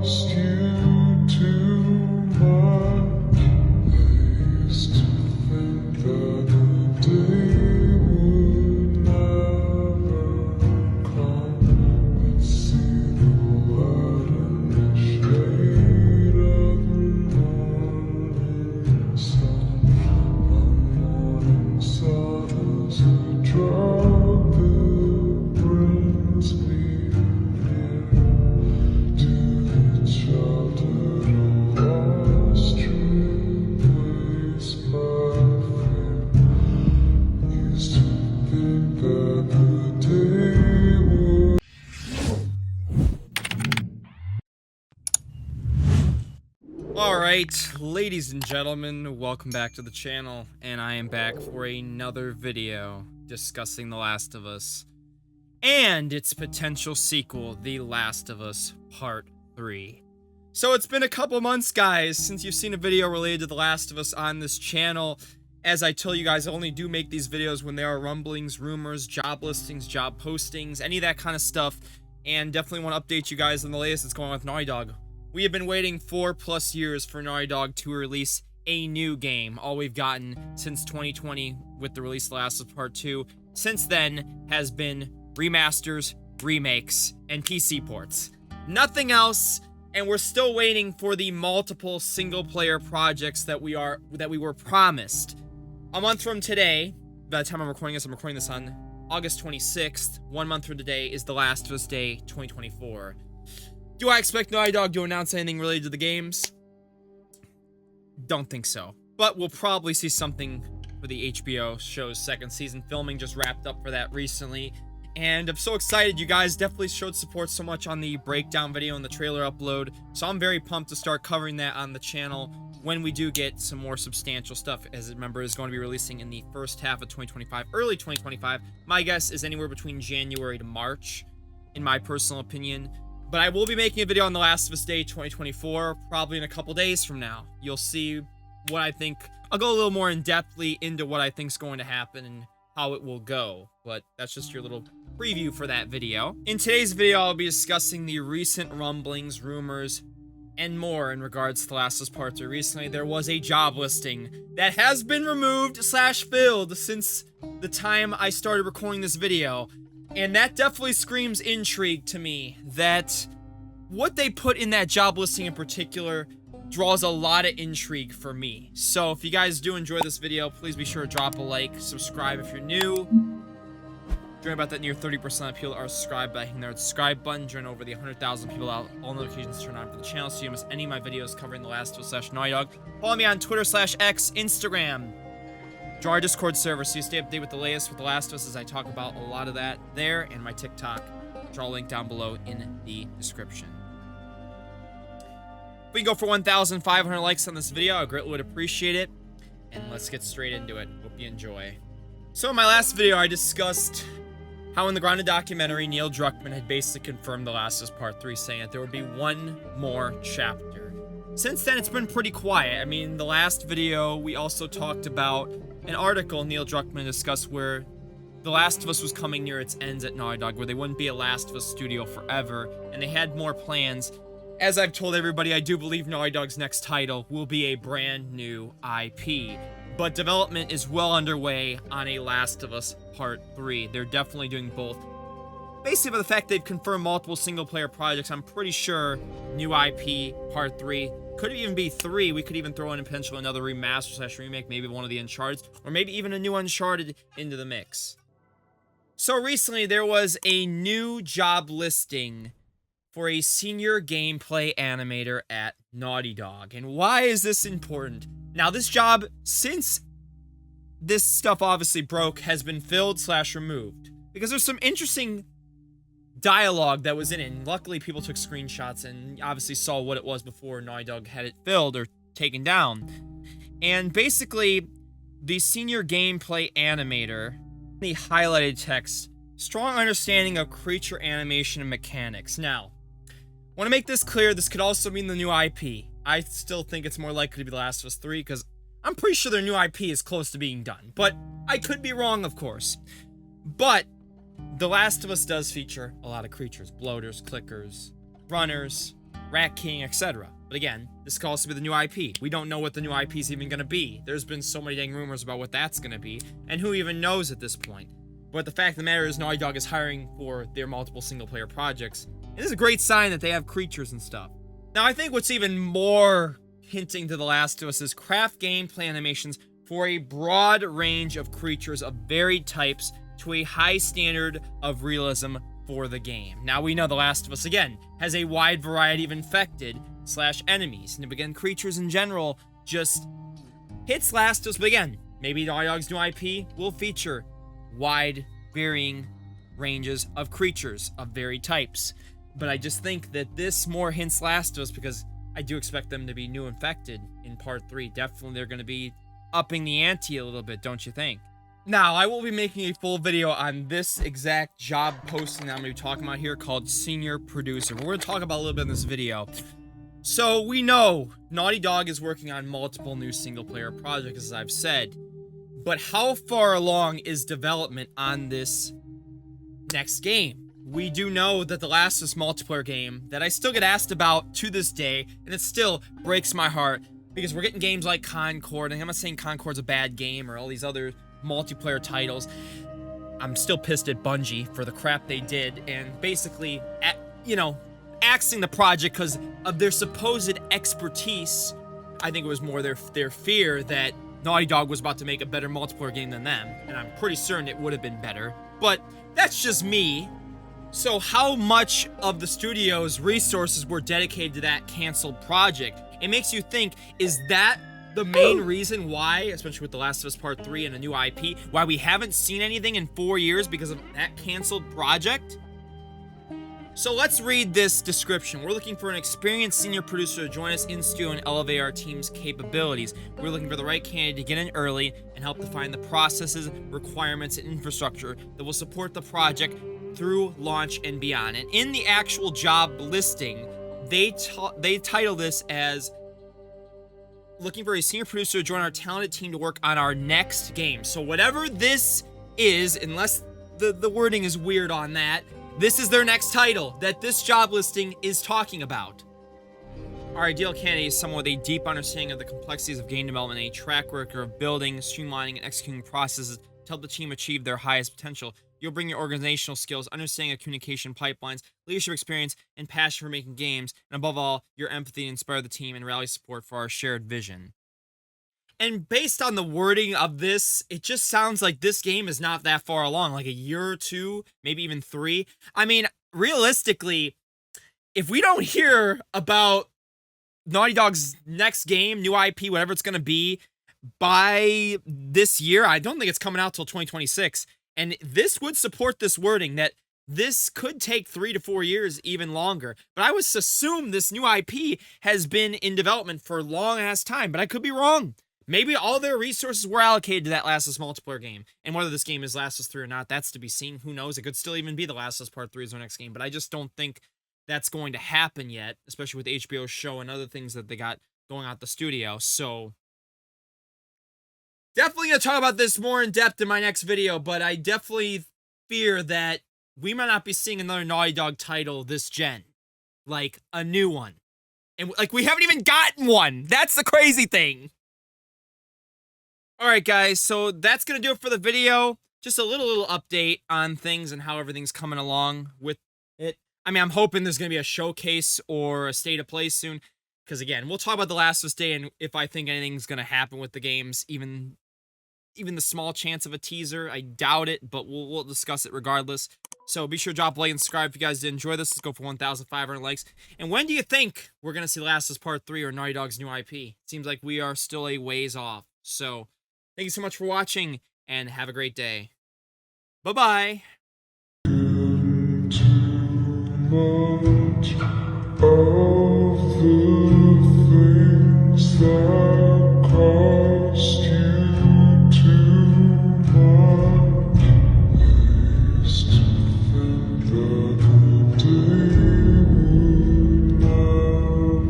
trust you too much. I used to think that the day would never come. Let's see the light in the shade of the morning sun. My morning sun is a drug that brings me Alright, ladies and gentlemen, welcome back to the channel, and I am back for another video discussing The Last of Us and its potential sequel, The Last of Us Part 3. So it's been a couple months, guys, since you've seen a video related to The Last of Us on this channel. As I tell you guys, I only do make these videos when there are rumblings, rumors, job listings, job postings, any of that kind of stuff, and definitely want to update you guys on the latest that's going on with Naughty Dog. We have been waiting 4+ years for Naughty Dog to release a new game. All we've gotten since 2020 with the release of The Last of Us Part 2 since then has been remasters, remakes, and PC ports. Nothing else, and we're still waiting for the multiple single-player projects that we were promised. A month from today, by the time I'm recording this on August 26th. 1 month from today is The Last of Us Day 2024. Do I expect Naughty Dog to announce anything related to the games? Don't think so. But we'll probably see something for the HBO show's second season. Filming just wrapped up for that recently. And I'm so excited. You guys definitely showed support so much on the breakdown video and the trailer upload. So I'm very pumped to start covering that on the channel when we do get some more substantial stuff. As remember, is going to be releasing in the first half of 2025, early 2025. My guess is anywhere between January to March, in my personal opinion. But I will be making a video on The Last of Us Day 2024, probably in a couple days from now. You'll see what I think. I'll go a little more in-depthly into what I think is going to happen and how it will go. But that's just your little preview for that video. In today's video, I'll be discussing the recent rumblings, rumors, and more in regards to The Last of Us Part 3. Recently, there was a job listing that has been removed/filled since the time I started recording this video. And that definitely screams intrigue to me, that what they put in that job listing in particular draws a lot of intrigue for me. So if you guys do enjoy this video, please be sure to drop a like, subscribe if you're new. Join about that near 30% of people that are subscribed by hitting that subscribe button. Join over the 100,000 people out, all notifications turned on for the channel so you don't miss any of my videos covering The Last of Us / Naughty Dog. Follow me on Twitter/X, Instagram. Join our Discord server so you stay updated with the latest with The Last of Us, as I talk about a lot of that there, and my TikTok, which I'll link down below in the description. If we can go for 1,500 likes on this video, I greatly would appreciate it. And let's get straight into it. Hope you enjoy. So in my last video, I discussed how in the grounded documentary, Neil Druckman had basically confirmed The Last of Us Part 3, saying that there would be one more chapter. Since then, it's been pretty quiet. I mean, the last video, we also talked about an article Neil Druckman discussed where The Last of Us was coming near its ends at Naughty Dog, where they wouldn't be a Last of Us studio forever, and they had more plans. As I've told everybody, I do believe Naughty Dog's next title will be a brand new IP. But development is well underway on a Last of Us Part 3. They're definitely doing both. Basically, by the fact they've confirmed multiple single-player projects, I'm pretty sure new IP, Part 3, could even be 3. We could even throw in potentially another remaster/remake, maybe one of the Uncharted, or maybe even a new Uncharted into the mix. So recently, there was a new job listing for a Senior Gameplay Animator at Naughty Dog. And why is this important? Now, this job, since this stuff obviously broke, has been filled/removed. Because there's some interesting dialogue that was in it, and luckily people took screenshots and obviously saw what it was before Naughty Dog had it filled or taken down. And basically, the Senior Gameplay Animator, the highlighted text, strong understanding of creature animation and mechanics. Now, I want to make this clear, this could also mean the new IP. I still think it's more likely to be The Last of Us 3, because I'm pretty sure their new IP is close to being done. But I could be wrong, of course. But The Last of Us does feature a lot of creatures. Bloaters, clickers, runners, Rat King, etc. But again, this could also be the new IP. We don't know what the new IP is even going to be. There's been so many dang rumors about what that's going to be, and who even knows at this point. But the fact of the matter is Naughty Dog is hiring for their multiple single-player projects. It is a great sign that they have creatures and stuff. Now, I think what's even more hinting to The Last of Us is craft gameplay animations for a broad range of creatures of varied types to a high standard of realism for the game. Now, we know The Last of Us, again, has a wide variety of infected / enemies, and again, creatures in general just hits Last of Us, but again, maybe Naughty Dog's new IP will feature wide, varying ranges of creatures of varied types. But I just think that this more hints Last of Us, because I do expect them to be new infected in Part 3. Definitely they're going to be upping the ante a little bit, don't you think? Now, I will be making a full video on this exact job posting that I'm going to be talking about here called Senior Producer. We're going to talk about a little bit in this video. So, we know Naughty Dog is working on multiple new single-player projects, as I've said. But how far along is development on this next game? We do know that the Last of Us multiplayer game that I still get asked about to this day, and it still breaks my heart, because we're getting games like Concord, and I'm not saying Concord's a bad game or all these other multiplayer titles. I'm still pissed at Bungie for the crap they did, and basically, axing the project because of their supposed expertise. I think it was more their fear that Naughty Dog was about to make a better multiplayer game than them, and I'm pretty certain it would have been better, but that's just me. So how much of the studio's resources were dedicated to that canceled project? It makes you think, is that the main reason why, especially with The Last of Us Part 3 and a new IP, why we haven't seen anything in 4 years because of that canceled project? So let's read this description. We're looking for an experienced senior producer to join us in studio and elevate our team's capabilities. We're looking for the right candidate to get in early and help define the processes, requirements, and infrastructure that will support the project through launch and beyond. And in the actual job listing, they title this as looking for a senior producer to join our talented team to work on our next game. So whatever this is, unless the wording is weird on that, this is their next title that this job listing is talking about. Our ideal candidate is someone with a deep understanding of the complexities of game development and a track record of building, streamlining, and executing processes to help the team achieve their highest potential. You'll bring your organizational skills, understanding of communication pipelines, leadership experience, and passion for making games, and above all, your empathy to inspire the team and rally support for our shared vision. And based on the wording of this, it just sounds like this game is not that far along, like a year or two, maybe even 3. I mean, realistically, if we don't hear about Naughty Dog's next game, new IP, whatever it's going to be, by this year, I don't think it's coming out till 2026. And this would support this wording that this could take 3 to 4 years, even longer. But I would assume this new IP has been in development for a long-ass time, but I could be wrong. Maybe all their resources were allocated to that Last of Us multiplayer game. And whether this game is Last of Us 3 or not, that's to be seen. Who knows? It could still even be The Last of Us Part 3 is their next game. But I just don't think that's going to happen yet, especially with the HBO show and other things that they got going on at the studio. So definitely going to talk about this more in depth in my next video, but I definitely fear that we might not be seeing another Naughty Dog title this gen. Like, a new one. And, like, we haven't even gotten one! That's the crazy thing! Alright, guys, so that's going to do it for the video. Just a little update on things and how everything's coming along with it. I mean, I'm hoping there's going to be a showcase or a state of play soon. Because, again, we'll talk about The Last of Us Day and if I think anything's going to happen with the games, even the small chance of a teaser. I doubt it, but we'll discuss it regardless. So be sure to drop a like and subscribe if you guys did enjoy this. Let's go for 1,500 likes. And when do you think we're going to see Last of Us Part 3 or Naughty Dog's new IP? Seems like we are still a ways off. So thank you so much for watching, and have a great day. Bye-bye.